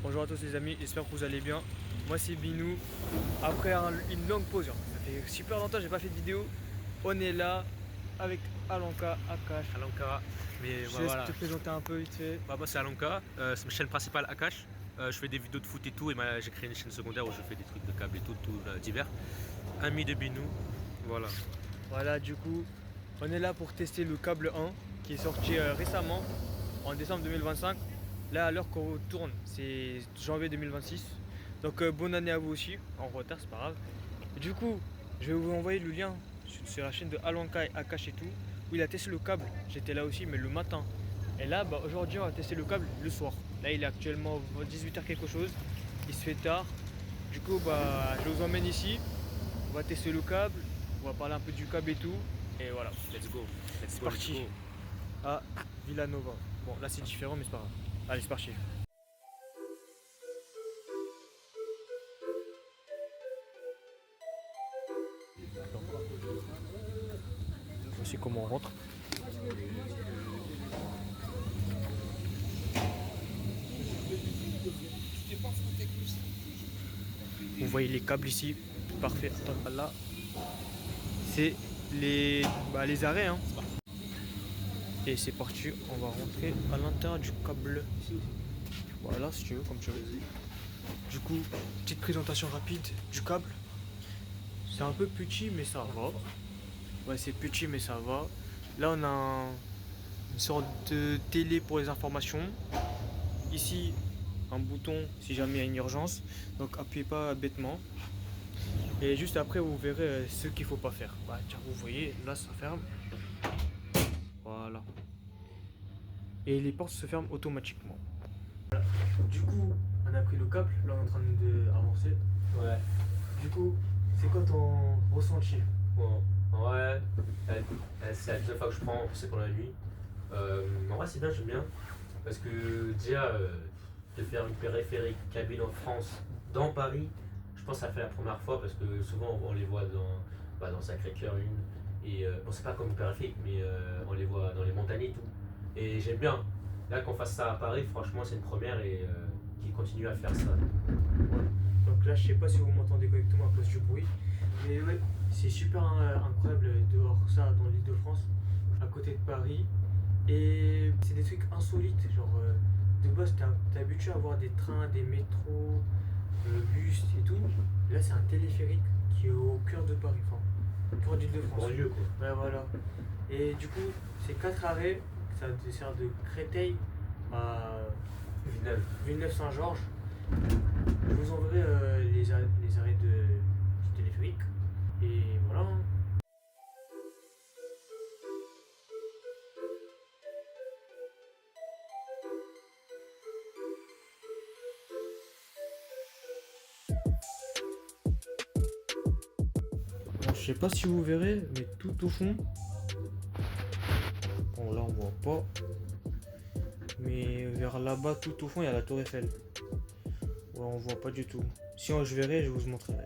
Bonjour à tous les amis, j'espère que vous allez bien. Moi c'est Binou. Après une longue pause, ça fait super longtemps que j'ai pas fait de vidéo. On est là avec Alanka, Akash. Alanka, mais Je bah, te laisse voilà. te présenter un peu vite fait. Moi c'est Alanka, c'est ma chaîne principale Akash. Je fais des vidéos de foot et tout, et j'ai créé une chaîne secondaire où je fais des trucs de câbles et tout divers. Ami de Binou, voilà. Voilà, du coup, on est là pour tester le câble 1 qui est sorti récemment en décembre 2025. Là, à l'heure qu'on tourne, c'est janvier 2026. Donc, bonne année à vous aussi. En retard, c'est pas grave. Et du coup, je vais vous envoyer le lien sur la chaîne de Alanka et Akash et tout, où il a testé le câble. J'étais là aussi, mais le matin. Et là, aujourd'hui, on va tester le câble le soir. Là, il est actuellement 18h quelque chose. Il se fait tard. Du coup, je vous emmène ici. On va tester le câble. On va parler un peu du câble et tout. Et voilà. Let's go. C'est parti. À Villanova. Bon, là, c'est différent, mais c'est pas grave. Allez, c'est parti. Voici comment on rentre. Vous voyez les câbles ici, parfait. Attends, là, c'est les arrêts. Hein. Et c'est parti, on va rentrer à l'intérieur du câble. Voilà, si tu veux, comme tu veux. Du coup, petite présentation rapide du câble. C'est un peu petit, mais ça va. Ouais, c'est petit, mais ça va. Là, on a une sorte de télé pour les informations. Ici, un bouton si jamais il y a une urgence. Donc, appuyez pas bêtement. Et juste après, vous verrez ce qu'il faut pas faire. Bah, tiens, vous voyez, là, ça ferme. Voilà. Et les portes se ferment automatiquement. Voilà. Du coup, on a pris le câble. Là, on est en train d'avancer. Ouais. Du coup, c'est quoi ton ressenti? Bon, en vrai, c'est la deuxième fois que je prends, c'est pour la nuit. En vrai, c'est bien, j'aime bien. Parce que déjà, de faire une périphérique cabine en France, dans Paris, je pense que ça fait la première fois parce que souvent on les voit dans Sacré-Cœur une. Et bon, c'est pas comme une périphérique, mais on les voit dans les montagnes et tout. Et j'aime bien. Là, qu'on fasse ça à Paris, franchement, c'est une première et qu'ils continuent à faire ça. Ouais. Donc là, je sais pas si vous m'entendez correctement à cause du bruit. Mais ouais, c'est super incroyable de voir ça dans l'île de France, à côté de Paris. Et c'est des trucs insolites. Genre, de base, t'es habitué à voir des trains, des métros, bus et tout. Là, c'est un téléphérique qui est au cœur de Paris, enfin, au cœur d'île de France. Banlieue, quoi. Ouais, voilà. Et du coup, c'est 4 arrêts. Ça dessert de Créteil à Villeneuve-Saint-Georges. Je vous enverrai les arrêts du téléphérique. Et voilà. Bon, je sais pas si vous verrez, mais tout au fond. Bon, là on voit pas. Mais vers là-bas, tout au fond, il y a la Tour Eiffel. Ouais, on voit pas du tout. Si je verrai, je vous montrerai.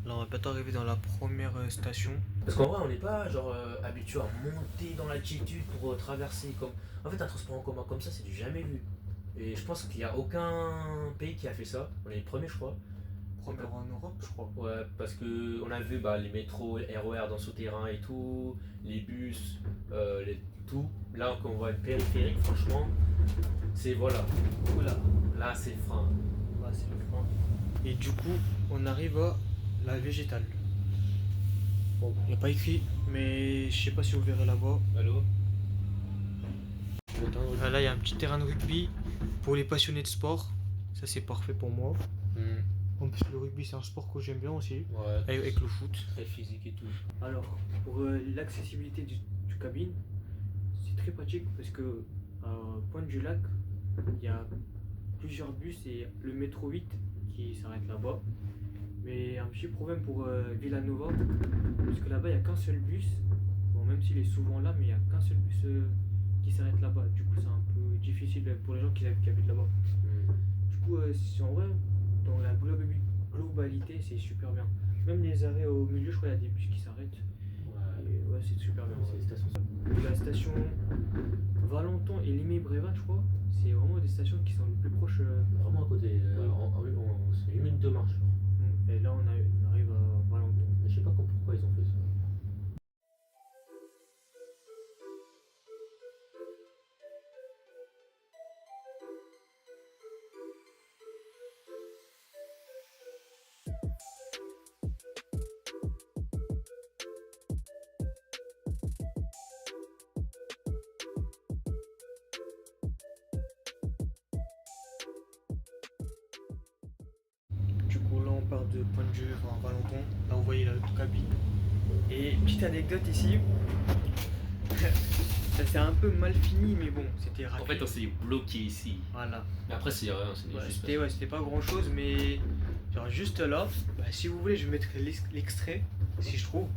Là, on va bientôt arriver dans la première station. Parce qu'en vrai, on n'est pas genre habitué à monter dans l'altitude pour traverser comme. En fait, un transport en commun comme ça, c'est du jamais vu. Et je pense qu'il n'y a aucun pays qui a fait ça. On est les premiers, je crois. Première en Europe, je crois. Ouais, parce que on a vu les métros, les RER dans souterrain et tout, les bus, tout. Là, quand on voit une périphérique, franchement, c'est voilà. Voilà. Là, c'est le frein. Là, c'est le frein. Et du coup, on arrive à la végétale. Bon, il n'y a pas écrit, mais je sais pas si vous verrez là-bas. Allô? Là, il y a un petit terrain de rugby pour les passionnés de sport. Ça, c'est parfait pour moi. En plus, le rugby, c'est un sport que j'aime bien aussi. Ouais. Avec le foot. Très physique et tout. Alors, pour l'accessibilité du cabine, c'est très pratique parce que à Pointe-du-Lac, il y a plusieurs bus et le métro 8 qui s'arrête là-bas. Mais un petit problème pour Villanova, parce que là-bas, il n'y a qu'un seul bus. Bon, même s'il est souvent là, mais il n'y a qu'un seul bus qui s'arrête là-bas. Du coup, c'est un peu difficile pour les gens qui habitent là-bas. Du coup, en vrai, dans la globalité, c'est super bien. Même les arrêts au milieu, je crois qu'il y a des bus qui s'arrêtent. Ouais, Et ouais, c'est super bien. c'est les stations. La station Valenton et Limay-Brévannes, je crois, c'est vraiment des stations qui sont les plus proches. Vraiment à côté, c'est 1 minute de marche. Et là, on arrive à Valenton. Mais je sais pas pourquoi ils ont fait ça. Du coup, là, on part de Pointe-du-Dur à Valenton. Là, vous voyez la cabine. Et petite anecdote ici. Ça s'est un peu mal fini, mais bon, c'était rapide. En fait, on s'est bloqué ici. Voilà. Mais après, c'est rien, c'est Ouais, juste. c'était pas grand chose, mais genre juste là, si vous voulez, je mettrai l'extrait si je trouve.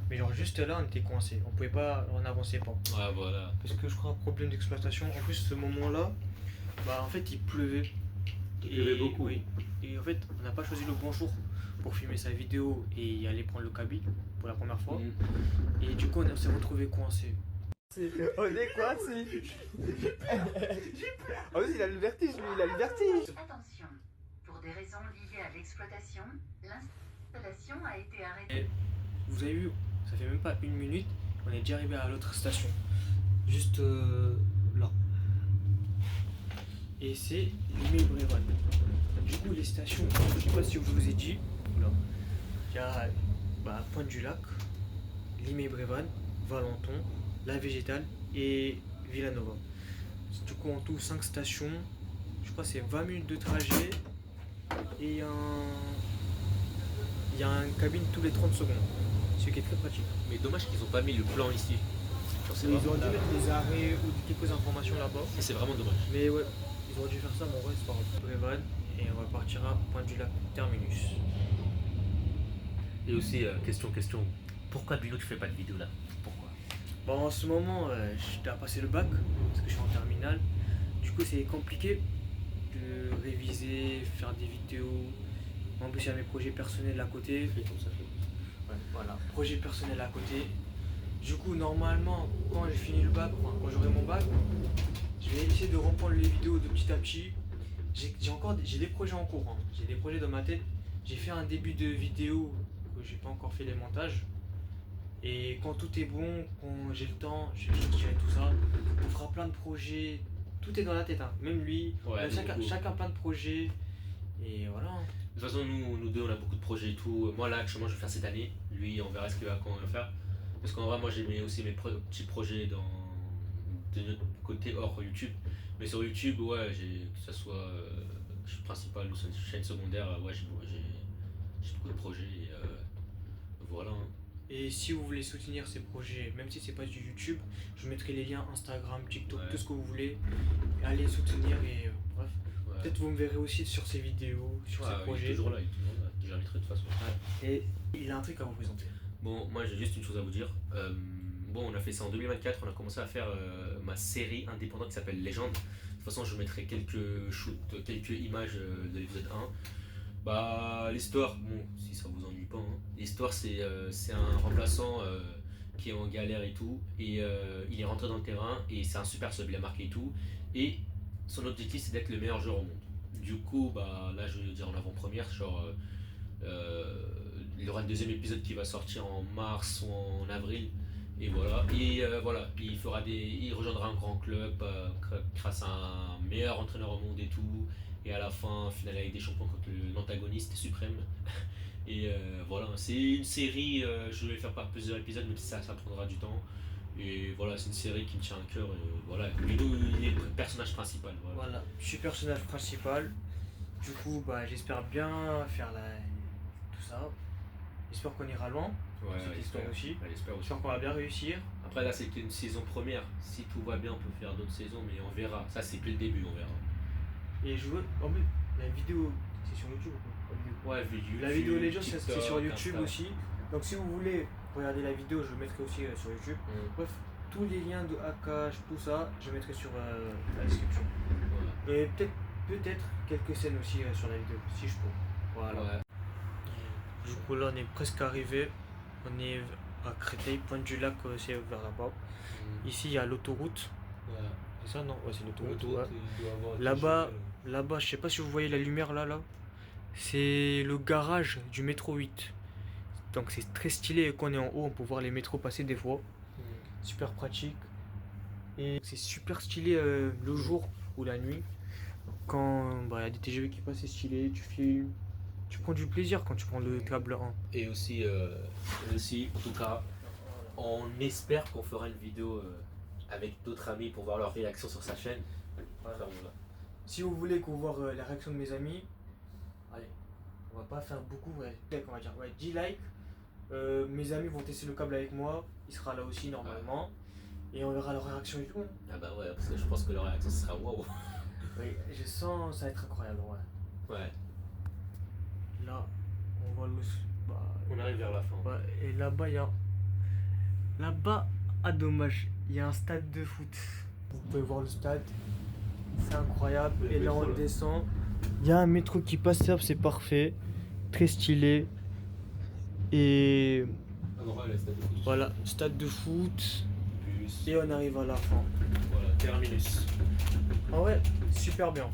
Mais genre juste là, on était coincé. On pouvait pas, on n'avançait pas. Ouais, voilà. Parce que je crois un problème d'exploitation. En plus, ce moment-là, en fait, il pleuvait. Il pleuvait beaucoup. Oui. Et en fait, on n'a pas choisi le bon jour pour filmer sa vidéo et y aller prendre le cabine pour la première fois. Et du coup, on s'est retrouvé coincé. On est coincé. En plus, il a le vertige, lui, il a le vertige. Attention, pour des raisons liées à l'exploitation, l'installation a été arrêtée. Et vous avez vu, ça fait même pas 1 minute, on est déjà arrivé à l'autre station. Juste là. Et c'est Limay-Brévannes. Du coup, les stations, je sais pas si je vous ai dit, là. Il y a Pointe-du-Lac, Limay-Brévannes, Valenton, La Végétale et Villanova. Du coup, en tout 5 stations. Je crois que c'est 20 minutes de trajet et il y a une cabine tous les 30 secondes. Ce qui est très pratique. Mais dommage qu'ils ont pas mis le plan ici. Genre, c'est Ils vraiment auraient dû là. mettre les arrêts ou quelques informations là-bas. Et c'est vraiment dommage. Mais ouais, ils auraient dû faire ça, mais en vrai, c'est pas grave. Brévannes et on va partir à Pointe-du-Lac terminus. Et aussi, question. Pourquoi Bilo tu fais pas de vidéo là? Pourquoi? Bon, en ce moment, je dois passer le bac parce que je suis en terminale. Du coup, c'est compliqué de réviser, faire des vidéos. En plus, il y a mes projets personnels à côté. Fais comme ça. Ouais, voilà, projet personnel à côté. Du coup, normalement, quand j'ai fini le bac, enfin, quand j'aurai mon bac, je vais essayer de reprendre les vidéos de petit à petit. J'ai des projets en cours, hein. J'ai des projets dans ma tête. J'ai fait un début de vidéo que j'ai pas encore fait les montages. Et quand tout est bon, quand j'ai le temps, je vais tirer tout ça. On fera plein de projets. Tout est dans la tête, hein. Même lui. Ouais, Chacun plein de projets. Et voilà. De toute façon, nous deux, on a beaucoup de projets et tout. Moi, là, actuellement, je vais faire cette année. Lui, on verra comment il va faire. Parce qu'en vrai, moi, j'ai aussi mes petits projets de notre côté hors YouTube. Mais sur YouTube, ouais, que ce soit principal ou sur une chaîne secondaire, ouais, j'ai beaucoup de projets. Et voilà. Hein. Et si vous voulez soutenir ces projets, même si c'est pas du YouTube, je mettrai les liens Instagram, TikTok, Ouais. tout ce que vous voulez. Allez soutenir et bref. Ouais. Peut-être vous me verrez aussi sur ces vidéos, sur ces Il est projets. toujours là, j'inviterai de toute façon. Et il a un truc à vous présenter. Bon, moi j'ai juste une chose à vous dire. Bon, on a fait ça en 2024, on a commencé à faire ma série indépendante qui s'appelle Légende. De toute façon, je mettrai quelques shoots, quelques images de l'épisode 1. Bah, l'histoire, bon, si ça vous ennuie pas, hein. L'histoire c'est un remplaçant qui est en galère et tout, et il est rentré dans le terrain, et c'est un super sub, il a marqué et tout, et son objectif c'est d'être le meilleur joueur au monde. Du coup, bah là je veux dire en avant-première, genre il y aura le deuxième épisode qui va sortir en mars ou en avril, et voilà, il rejoindra un grand club grâce à un meilleur entraîneur au monde et tout. Et à la fin, finale avec des champions contre l'antagoniste suprême. Et voilà, c'est une série, je vais le faire par plusieurs épisodes, même si ça prendra du temps. Et voilà, c'est une série qui me tient à cœur. Et voilà, Bilo, il est le personnage principal. Voilà, je suis personnage principal. Du coup, j'espère bien faire tout ça. J'espère qu'on ira loin. Ouais, cette histoire aussi. J'espère aussi. J'espère qu'on va bien réussir. Après, là, c'est qu'une saison première. Si tout va bien, on peut faire d'autres saisons, mais on verra. Ça, c'est que le début, on verra. Et je veux. En fait, la vidéo, c'est sur YouTube ou quoi? Ouais, vidéo. La vidéo Legends, c'est TikTok, sur YouTube Insta. aussi. Donc si vous voulez regarder la vidéo, je le mettrai aussi sur YouTube. Bref, tous les liens de hackage, tout ça, je mettrai sur la description. Ouais. Et peut-être quelques scènes aussi sur la vidéo, si je peux. Voilà. Ouais. Du coup là on est presque arrivé. On est à Créteil, Pointe du Lac, c'est vers là-bas. Ici il y a l'autoroute. Ouais. C'est ça non? Ouais, c'est l'autoroute. L'autoroute, Ouais. il doit avoir Là-bas, TGV, là-bas, je sais pas si vous voyez la lumière là. C'est le garage du métro 8. Donc c'est très stylé et quand on est en haut, on peut voir les métros passer des fois. Super pratique. Et c'est super stylé le jour ou la nuit. Quand il y a des TGV qui passent, c'est stylé, tu filmes. Tu prends du plaisir quand tu prends le câble 1. Et aussi, en tout cas, on espère qu'on fera une vidéo avec d'autres amis pour voir leur réaction sur sa chaîne. Voilà. Enfin, voilà. Si vous voulez qu'on voit la réaction de mes amis, allez, on va pas faire beaucoup, ouais, on va dire 10 likes. Mes amis vont tester le câble avec moi, il sera là aussi normalement. Et on verra leur réaction et tout. Ah bah ouais, parce que je pense que leur réaction ce sera waouh. Oui, je sens ça va être incroyable, ouais. Ouais. Là, on voit le. On arrive vers la fin. Ouais, et là-bas, il y a. Là-bas, ah dommage, il y a un stade de foot. Vous pouvez voir le stade, c'est incroyable. Le Et là, métro, on là. descend. Il y a un métro qui passe, c'est parfait. Très stylé. Et Ah non, le stade de foot. voilà, stade de foot. Bus. Et on arrive à la fin. Voilà, terminus. Ah ouais, super bien.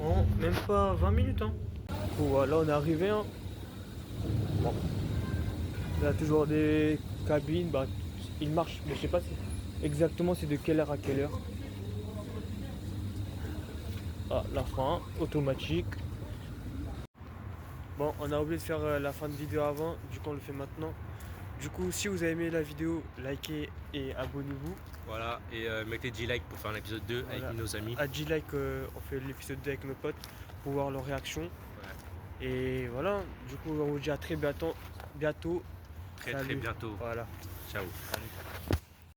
En même pas 20 minutes, hein. Voilà, on est arrivé, hein. Bon. Il y a toujours des cabines, il marche, mais je sais pas exactement c'est de quelle heure à quelle heure. Ah, la fin, automatique. Bon, on a oublié de faire la fin de vidéo avant, du coup on le fait maintenant. Du coup, si vous avez aimé la vidéo, likez et abonnez-vous. Voilà, et mettez 10 likes pour faire l'épisode 2 Voilà. avec nos amis. À 10 likes, on fait l'épisode 2 avec nos potes pour voir leurs réactions. Et voilà, du coup on vous dit à très bientôt. Très Salut. bientôt. Voilà. Ciao. Salut.